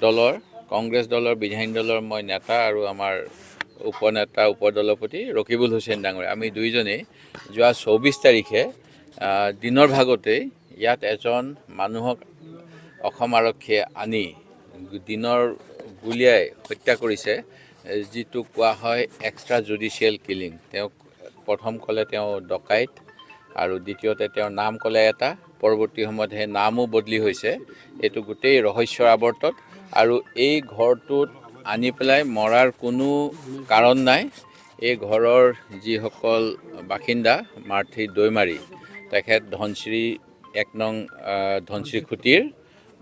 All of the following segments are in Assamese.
দলৰ কংগ্ৰেছ দলৰ বিধায়িনী দলৰ মই নেতা আৰু আমাৰ উপনেতা উপদলপতি ৰকিবুল হুছেইন ডাঙৰীয়া আমি দুইজনেই যোৱা ২৪ তাৰিখে দিনৰ ভাগতেই ইয়াত এজন মানুহক অসম আৰক্ষীয়ে আনি দিনৰ গুলীয়াই হত্যা কৰিছে, যিটো কোৱা হয় এক্সট্ৰা জুডিচিয়েল কিলিং। তেওঁক প্ৰথম ক'লে তেওঁ ডকাইত আৰু দ্বিতীয়তে তেওঁৰ নাম ক'লে এটা, পৰৱৰ্তী সময়ত সেই নামো বদলি হৈছে। এইটো গোটেই ৰহস্যৰ আৱৰ্তত আৰু এই ঘৰটোত আনি পেলাই মৰাৰ কোনো কাৰণ নাই। এই ঘৰৰ যিসকল বাসিন্দা মাৰ্থি দৈমাৰী, তেখেত ধনশ্ৰী ১ নং ধনশ্ৰী খুঁটিৰ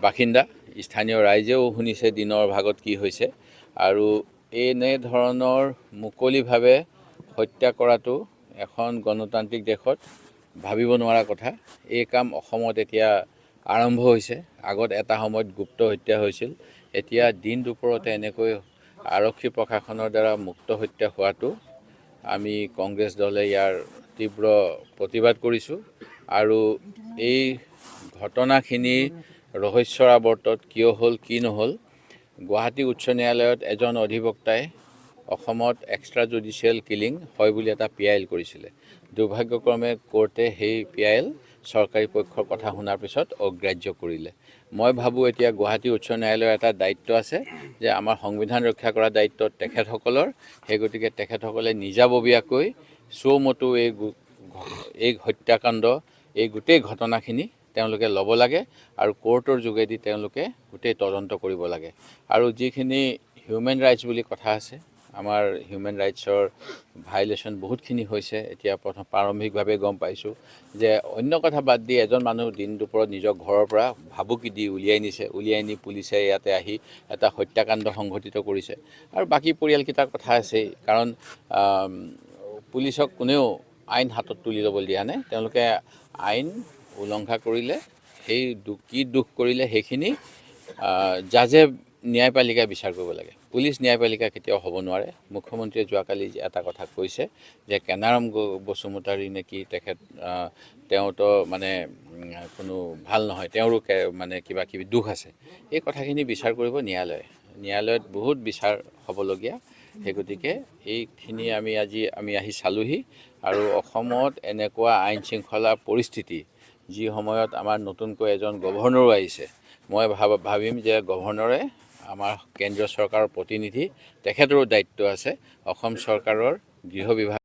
বাসিন্দা। স্থানীয় ৰাইজেও শুনিছে দিনৰ ভাগত কি হৈছে আৰু এনেধৰণৰ মুকলিভাৱে হত্যা কৰাটো এখন গণতান্ত্ৰিক দেশত ভাবিব নোৱাৰা কথা। এই কাম অসমত এতিয়া আৰম্ভ হৈছে। আগত এটা সময়ত গুপ্ত হত্যা হৈছিল, এতিয়া দিন দুপৰতে এনেকৈ আৰক্ষী প্ৰশাসনৰ দ্বাৰা মুক্ত হত্যা হোৱাটো আমি কংগ্ৰেছ দলে ইয়াৰ তীব্ৰ প্ৰতিবাদ কৰিছোঁ আৰু এই ঘটনাখিনি ৰহস্যৰ আৱৰ্তত কিয় হ'ল কি নহ'ল, গুৱাহাটী উচ্চ ন্যায়ালয়ত এজন অধিবক্তাই অসমত এক্সট্ৰা জুডিচিয়েল কিলিং হয় বুলি এটা PIL কৰিছিলে। দুৰ্ভাগ্যক্ৰমে কোৰ্টে সেই PIL চৰকাৰী পক্ষৰ কথা শুনাৰ পিছত অগ্ৰাহ্য কৰিলে। মই ভাবোঁ এতিয়া গুৱাহাটী উচ্চ ন্যায়ালয়ৰ এটা দায়িত্ব আছে যে আমাৰ সংবিধান ৰক্ষা কৰা দায়িত্ব তেখেতসকলৰ। সেই গতিকে তেখেতসকলে নিজাববীয়াকৈ চৌমতো এই হত্যাকাণ্ড, এই গোটেই ঘটনাখিনি তেওঁলোকে ল'ব লাগে আৰু কোৰ্টৰ যোগেদি তেওঁলোকে গোটেই তদন্ত কৰিব লাগে। আৰু যিখিনি হিউমেন ৰাইটছ বুলি কথা আছে, আমাৰ হিউমেন ৰাইটছৰ ভাইলেশ্যন বহুতখিনি হৈছে। এতিয়া প্ৰাৰম্ভিকভাৱে গম পাইছোঁ যে অন্য কথা বাদ দি এজন মানুহ দিন দুপৰত নিজৰ ঘৰৰ পৰা ভাবুকি দি উলিয়াই নিছে, উলিয়াই নি পুলিচে ইয়াতে আহি এটা হত্যাকাণ্ড সংঘটিত কৰিছে। আৰু বাকী পৰিয়ালকেইটাৰ কথা আছেই, কাৰণ পুলিচক কোনেও আইন হাতত তুলি ল'বলৈ দিয়া নাই। তেওঁলোকে আইন উলংঘা কৰিলে, সেই কি দোষ কৰিলে সেইখিনি জাজে ন্যায়পালিকাই বিচাৰ কৰিব লাগে। পুলিচ ন্যায়পালিকা কেতিয়াও হ'ব নোৱাৰে। মুখ্যমন্ত্ৰীয়ে যোৱাকালি এটা কথা কৈছে যে কেনাৰাম বসুমতাৰী নেকি তেওঁতো মানে কোনো ভাল নহয়, তেওঁৰো মানে কিবা কিবি দুখ আছে। এই কথাখিনি বিচাৰ কৰিব ন্যায়ালয়ে। ন্যায়ালয়ত বহুত বিচাৰ হ'বলগীয়া। সেই গতিকে এইখিনি আমি আহি চালোহি আৰু অসমত এনেকুৱা আইন শৃংখলা পৰিস্থিতি, যি সময়ত আমাৰ নতুনকৈ এজন গভৰ্ণৰো আহিছে, মই ভাবিম যে গভৰ্ণৰে আমাৰ কেন্দ্ৰীয় চৰকাৰৰ প্ৰতিনিধি, তেখেতৰো দায়িত্ব আছে। অসম চৰকাৰৰ গৃহ বিভাগ